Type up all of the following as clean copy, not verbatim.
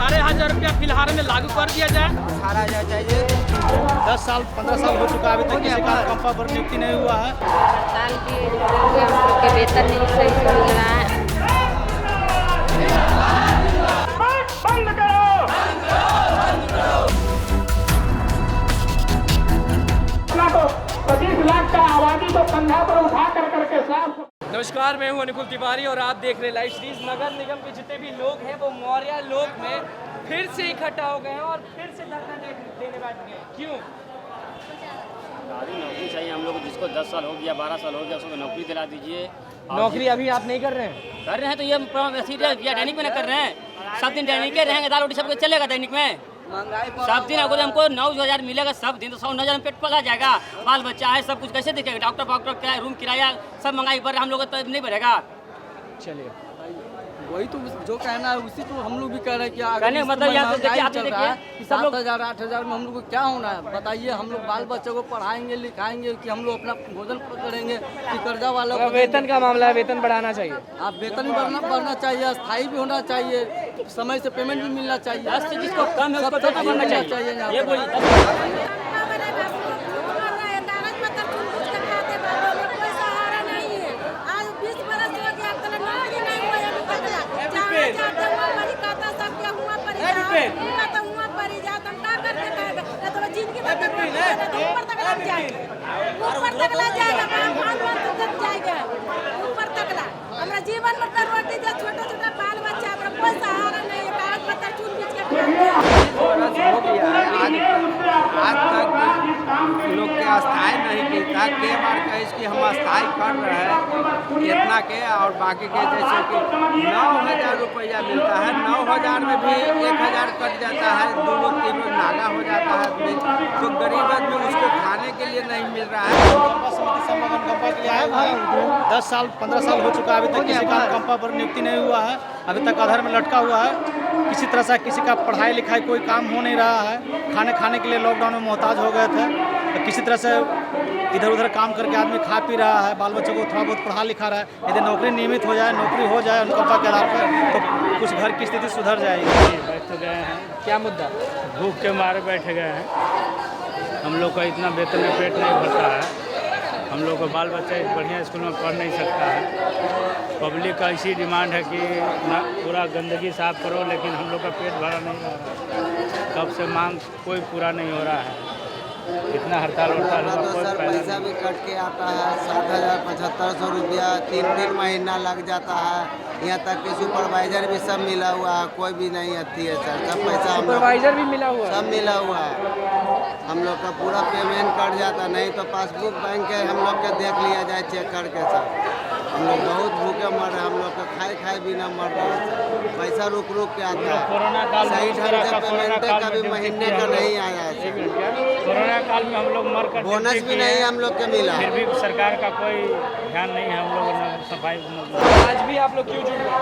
18,000 रुपया फिलहाल में लागू कर दिया जाए। 18,000 चाहिए। 10 साल 15 साल हो चुका है, अभी तक किसी का कंपा पर नियुक्ति नहीं हुआ है। हड़ताल की हम लोग के वेतन नहीं सही से मिल रहा है। बंद करो। अपना तो 25 लाख का आबादी को कंधा पर उठा करके साफ। नमस्कार, मैं हूं अनुकुल तिवारी और आप देख रहे हैं लाइव सीरीज। नगर निगम के जितने भी लोग हैं वो मौर्य लोक में फिर से इकट्ठा हो गए हैं और फिर से धरना देने बैठ गए। क्यों? नौकरी चाहिए हम लोग को, जिसको 10 साल हो गया 12 साल हो गया उसको नौकरी दिला दीजिए। नौकरी अभी आप नहीं कर रहे हैं? कर रहे हैं तो ये दैनिक में ना कर रहे हैं। सब दिन दैनिक के रहेंगे, दाल रोटी सबको चलेगा दैनिक में। सब दिन अगर हमको 9,000 मिलेगा सब दिन, तो 109,000 में पेट पला जाएगा। बाल बच्चा है, सब कुछ कैसे दिखेगा? डॉक्टर किराया, रूम किराया सब महंगाई बढ़ रहा, हम लोग तो नहीं बढ़ेगा। चलिए, वही तो जो कहना है उसी तो हम लोग भी कह रहे हैं कि कहने का मतलब यहाँ पे देखिए, आप देखिए कि सब लोग 7,000 8,000 में हम लोग को क्या होना है बताइए। हम लोग बाल बच्चों को पढ़ाएंगे लिखाएंगे कि हम लोग अपना भोजन करेंगे कि कर्जा वालों को वेतन का मामला है, वेतन बढ़ाना चाहिए। आप वेतन भी बढ़ना चाहिए, स्थायी भी होना चाहिए, समय से पेमेंट भी मिलना चाहिए। 10 से जिसको कम है उसको तो बढ़ना चाहिए। ये बोलिए जीवन में रोटी दे, छोटा छोटा बाल बच्चा कोई सहारा नहीं है। कागज पत्तर चुन बीच के हो गया है। आज तक लोग के अस्थायी नहीं मिलता। के बार कहे कि हम अस्थायी कर रहे हैं इतना के, और बाकी के जैसे कि 9,000 रुपया मिलता है। 9,000 में भी 1,000 कट जाता है, 2 लोग 3 लोग नागा हो जाता है आदमी। तो गरीब आदमी उसको खाने के लिए नहीं मिल रहा है। 10 साल 15 साल हो चुका है, अभी तक किसी का कंपा पर नियुक्ति नहीं हुआ है। अभी तक अधर में लटका हुआ है। किसी तरह से किसी का पढ़ाई लिखाई कोई काम हो नहीं रहा है। खाने के लिए लॉकडाउन में मोहताज हो गए थे, तो किसी तरह से इधर उधर काम करके आदमी खा पी रहा है, बाल बच्चों को थोड़ा बहुत पढ़ा लिखा रहा है। यदि नौकरी नियमित हो जाए, नौकरी हो जाए अनुकंपा के आधार पर, तो कुछ घर की स्थिति सुधर जाएगी। बैठ गए हैं, क्या मुद्दा? भूख के मारे बैठ गए हैं। हम लोग का इतना वेतन में पेट नहीं भरता है। हम लोग को बाल बच्चा बढ़िया स्कूल में पढ़ नहीं सकता है। पब्लिक का इसी डिमांड है कि पूरा गंदगी साफ करो, लेकिन हम लोग का पेट भरा नहीं हो रहा है। कब से मांग कोई पूरा नहीं हो रहा है। इतना हड़ताल हुआ कोई पैसा भी कट के आता है। 7,000 7,500 रुपया 3 महीना लग जाता है। यहाँ तक कि सुपरवाइजर भी सब मिला हुआ है, कोई भी नहीं आती है सर। सब पैसा सुपरवाइजर भी मिला हुआ है? सब मिला हुआ है। हम लोग का पूरा पेमेंट कट जाता, नहीं तो पासबुक बैंक के हम लोग के देख लिया जाए चेक करके सर। हम लोग बहुत भूखे मर रहे हैं। हम लोग का खाए भी ना मर रहे हैं। पैसा रुक के आता है। कोरोना काल सही ढंग से पेमेंट कभी महीने का नहीं आया है। कोरोना काल में हम लोग मर कर बोनस भी नहीं हम लोग के मिला, फिर भी सरकार का कोई ध्यान नहीं है। हम लोग सफाई आज भी आप लोग क्यों जुड़ रहे हैं?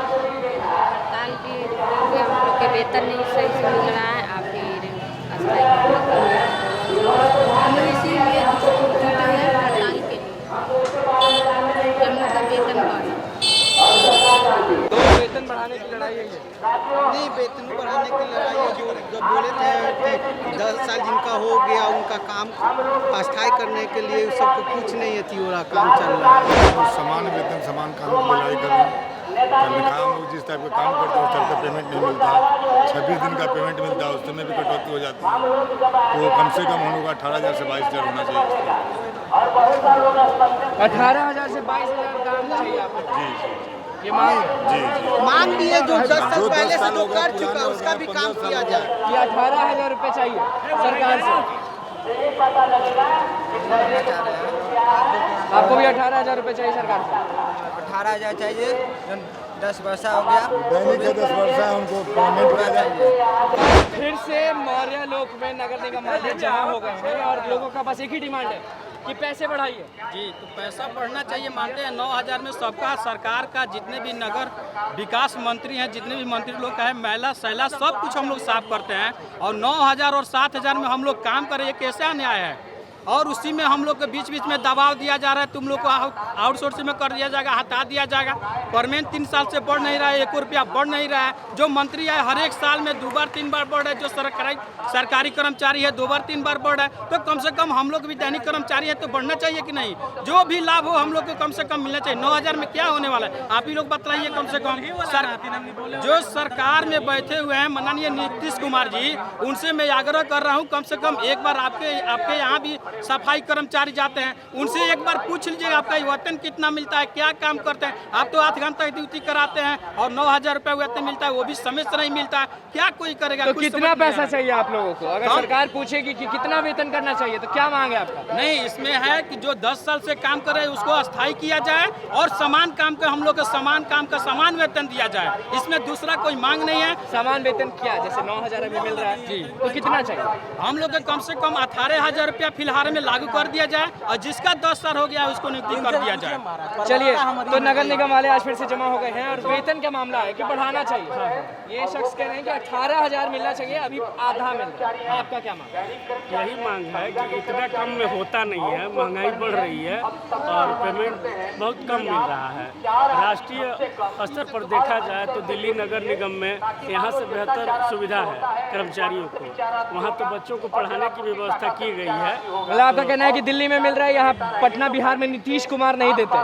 हड़ताल की हम लोग के वेतन नहीं सही से मिल रहा है। आप फिर अस्थायी हम लोग इसीलिए जुटे हैं हड़ताल के लिए। हम लोग का वेतन बढ़ तो वेतन बढ़ाने की लड़ाई है ये? नहीं, वेतन बढ़ाने की लड़ाई है। जो बोले थे कि 10 साल जिनका हो गया उनका काम अस्थायी करने के लिए सबको कुछ नहीं है, हो काम चल रहा है। समान वेतन समान काम की लड़ाई कर रहे हैं। हम लोग जिस टाइप का काम करते हैं उस टाइप का पेमेंट नहीं मिलता है। 26 दिन का पेमेंट मिलता है, उसमें भी कटौती हो जाती है। तो कम से कम हम लोग 18,000 से 22,000 होना चाहिए। 18,000 से 22,000 काम चाहिए आपको? जी ये मांग जी मांग भी है। जो 10 साल पहले से जो हो गया, कर चुका है उसका भी काम किया जाए। कि 18,000 रुपये चाहिए सरकार से। आपको भी 18,000 रुपये चाहिए सरकार से? 18,000 चाहिए। 10 वर्षा हो गया, दैनिक के 10 वर्षा उनको पेमेंट किया जाए। फिर से मौर्य लोक में नगर निगम वाले जमा हो गए हैं और लोगों का बस एक ही डिमांड है कि पैसे बढ़ाइए। जी, तो पैसा बढ़ना चाहिए, मानते हैं। 9,000 में सबका, सरकार का जितने भी नगर विकास मंत्री हैं, जितने भी मंत्री लोग का है, मैला सैला सब कुछ हम लोग साफ करते हैं। और 9,000 और 7,000 में हम लोग काम करें, ये कैसा अन्याय है? और उसी में हम लोग के बीच बीच में दबाव दिया जा रहा है, तुम लोग को आउटसोर्सिंग में कर दिया जाएगा, हटा दिया जाएगा। परमेंट 3 साल से बढ़ नहीं रहा है, 1 रुपया बढ़ नहीं रहा है। जो मंत्री है हर एक साल में 2 बार 3 बार बढ़ रहा है, जो सरकारी कर्मचारी है 2 बार 3 बार बढ़ रहा है। तो कम से कम हम लोग भी दैनिक कर्मचारी है तो बढ़ना चाहिए कि नहीं? जो भी लाभ हो हम लोग को कम से कम मिलना चाहिए। 9,000 में क्या होने वाला है आप ही लोग बताइए। कम से कम जो सरकार में बैठे हुए हैं माननीय नीतीश कुमार जी, उनसे मैं आग्रह कर रहा हूँ कम से कम एक बार आपके यहाँ भी सफाई कर्मचारी जाते हैं, उनसे एक बार पूछ लीजिएगा आपका वेतन कितना मिलता है, क्या काम करते हैं। आप तो 8 घंटा ड्यूटी कराते हैं और 9,000 रुपये वेतन मिलता है, वो भी समय से नहीं मिलता है। क्या कोई करेगा? तो कितना पैसा चाहिए आप लोगों को? अगर सरकार पूछेगी कि कितना वेतन करना चाहिए तो क्या मांगे आपका? नहीं, इसमें है कि जो 10 साल से काम करे उसको अस्थायी किया जाए और समान काम के हम लोग को समान काम का समान वेतन दिया जाए। इसमें दूसरा कोई मांग नहीं है। समान वेतन क्या, जैसे 9,000 अभी मिल रहा है जी, तो कितना चाहिए? हम लोग को कम से कम 18,000 रुपया फिलहाल में लागू कर दिया जाए और जिसका 10 साल हो गया है उसको नियुक्ति कर दिया जाए। चलिए, तो नगर निगम वाले आज फिर से जमा हो गए हैं और वेतन का मामला है कि बढ़ाना चाहिए। ये शख्स कह रहे हैं कि 18,000 मिलना चाहिए, अभी आधा मिल रहा है। आपका क्या मांग है? यही मांग है कि इतना कम में होता नहीं है, महंगाई बढ़ रही है और पेमेंट बहुत कम मिल रहा है। राष्ट्रीय स्तर पर देखा जाए तो दिल्ली नगर निगम में यहाँ से बेहतर सुविधा है कर्मचारियों को। वहाँ तो बच्चों को पढ़ाने की व्यवस्था की गई है। मतलब आपका कहना है कि दिल्ली में मिल रहा है, यहाँ पटना बिहार में नीतीश कुमार नहीं देते?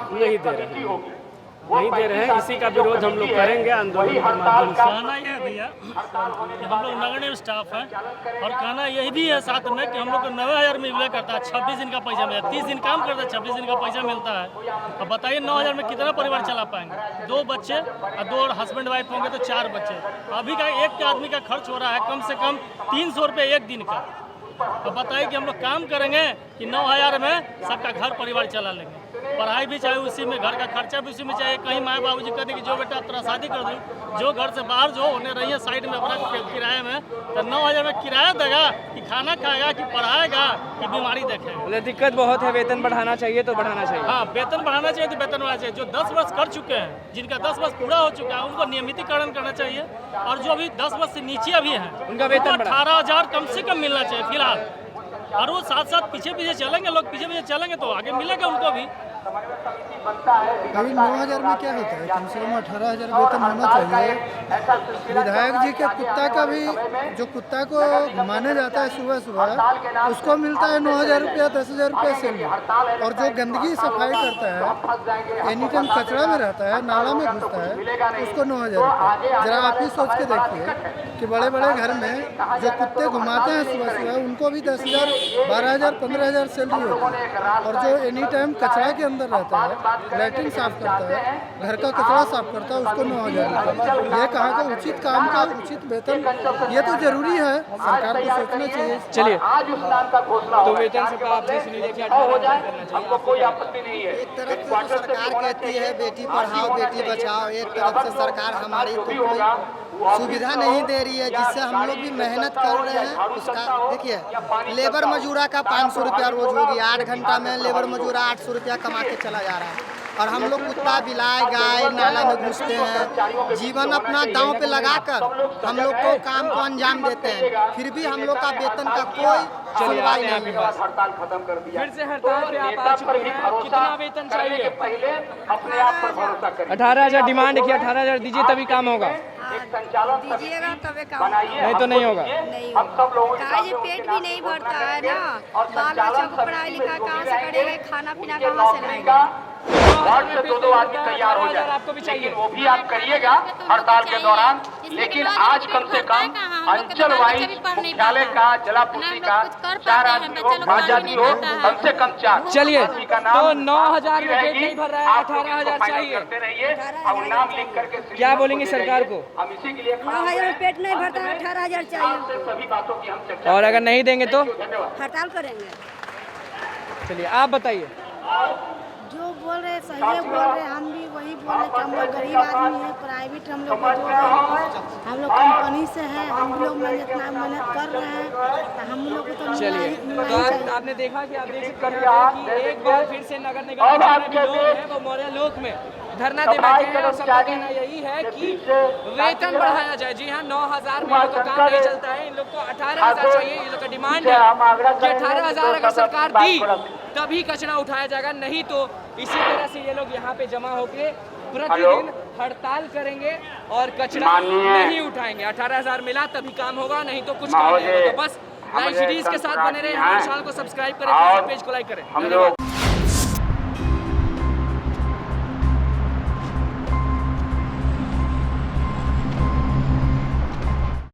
नहीं दे रहे हैं। इसी का विरोध हम लोग करेंगे आंदोलन के माध्यम से। कहना यह है भैया कि हम लोग नगर निगम स्टाफ हैं और कहना यही भी है साथ में कि हम लोग को 9,000 में मिला करता है, 26 दिन का पैसा मिलता है। 30 दिन काम करता है, 26 दिन का पैसा मिलता है। अब बताइए 9,000 में कितना परिवार चला पाएंगे? 2 बच्चे और 2 हस्बैंड वाइफ होंगे तो 4 बच्चे। अभी का एक आदमी का खर्च हो रहा है कम से कम 300 रुपये एक दिन का। अब बताइए कि हम लोग काम करेंगे कि 9,000 में सबका घर परिवार चला लेंगे। पढ़ाई भी चाहिए उसी में, घर का खर्चा भी उसी में चाहिए। कहीं माँ बाबू जी कहते कि जो बेटा तेरा शादी कर दूँ, जो घर से बाहर जो उन्हें रही है साइड में अपना किराए में, तो 9,000 में किराया देगा कि खाना खाएगा कि पढ़ाएगा कि बीमारी देखेगा? मतलब दिक्कत बहुत है। वेतन बढ़ाना चाहिए तो बढ़ाना चाहिए। हाँ, वेतन बढ़ाना चाहिए तो वेतन बढ़ाना चाहिए। जो 10 वर्ष कर चुके हैं, जिनका 10 वर्ष पूरा हो चुका है, उनको नियमितीकरण करना चाहिए। और जो अभी 10 वर्ष से नीचे अभी हैं उनका वेतन 18,000 कम से कम मिलना चाहिए फिलहाल। और वो साथ साथ पीछे चलेंगे, लोग पीछे चलेंगे तो आगे मिलेगा उनको भी। अभी 9,000 में क्या होता है? कम से कम 18,000 वेतन होना चाहिए। विधायक जी के कुत्ता का भी, जो कुत्ता को घुमाने जाता है सुबह सुबह, उसको मिलता है 9,000 रुपया, 10,000 रुपया सैलरी। और जो गंदगी सफाई करता है, एनी टाइम कचरा में रहता है, नाला में घुसता है, उसको 9,000 रुपया। जरा आप ही सोच के देखिए कि बड़े बड़े घर में जो कुत्ते घुमाते हैं सुबह सुबह, उनको भी 10,000, 12,000, 15,000 सैलरी होती है। और जो एनी टाइम कचरा के अंदर रहता है, लैट्रिन साफ करता है, घर का कचरा साफ करता है, उसको 9,000 रुपये। ये कहाँ का उचित काम का उचित वेतन? ये तो जरूरी है, सरकार को सोचना चाहिए। चलिए, तो वेतन से आपने सुनी देखिए 18,000 करना चाहिए, कोई आपत्ति नहीं है। एक तरफ से सरकार कहती है बेटी पढ़ाओ बेटी बचाओ, एक तरफ से सरकार हमारी तो कोई सुविधा नहीं दे रही है, जिससे हम लोग भी मेहनत कर रहे हैं। उसका देखिए, लेबर मजूरा का 500 रुपया रोज होगी, 8 घंटा में लेबर मजूरा 800 रुपया कमा के चला जा रहा है। और हम लोग कुत्ता बिलाए गाय नाला में घुसते हैं, जीवन अपना दांव पे लगाकर हम लोग को काम को अंजाम देते हैं, फिर भी हम लोग का वेतन का कोई सुनवाई नहीं है। फिर से हड़ताल पे आप आ चुके हैं, कितना वेतन चाहिए? 18,000 डिमांड की, 18,000 दीजिए तभी काम होगा। दीजिएगा तबे काम, नहीं तो नहीं होगा। नहीं होगा। पेट भी नहीं भरता है ना, बाल बच्चों को पढ़ाई लिखाई कहाँ से करेंगे, खाना पीना कहाँ से लाएंगे? वार्ड से 2-2 आदमी तैयार हो जाए, आपको भी चाहिए, वो भी आप करिएगा हड़ताल के दौरान। लेकिन आज कम से कम अंचल वाइज मुख्यालय का, जलापूर्ति का 4 आदमी हो, 5 आदमी हो, कम से कम 4। चलिए, तो 9,000 में पेट नहीं भर रहा है, 18,000 चाहिए। करते रहिए और नाम लिख करके क्या बोलेंगे सरकार को? हम इसी के लिए 9,000 में पेट नहीं भरता है, 18,000 चाहिए। सभी बातों की हम चर्चा, और अगर नहीं देंगे तो हड़ताल करेंगे। चलिए आप बताइए। जो बोल रहे सही है बोल रहे, हम भी वही बोल रहे कि हम लोग गरीब आदमी है, प्राइवेट हम लोग को जो है, हम लोग कंपनी से हैं, हम लोग इतना मेहनत कर रहे हैं, तो हम लोग को तो चलिए, मिलना तो ही चाहिए। आपने देखा कि आप देख सकते हैं कि एक बार फिर से नगर निगम के जितने भी लोग हैं वो मौर्य लोक में धरना दे बैठे हैं और सबका कहना यही है कि वेतन बढ़ाया जाए। जी हाँ, 9,000 में तो काम नहीं चलता है, इन लोग को 18,000 चाहिए, इन लोग का डिमांड है कि 18,000 अगर सरकार दी तभी कचरा उठाया जाएगा, नहीं तो इसी तरह से ये लोग यहाँ पे जमा होके प्रतिदिन हड़ताल करेंगे और कचरा नहीं उठाएंगे। 18,000 मिला तभी काम होगा, नहीं तो कुछ काम नहीं होगा। बस लाइव सीरीज के साथ बने रहे, हमारे चैनल को सब्सक्राइब करें, पेज को लाइक करें। धन्यवाद।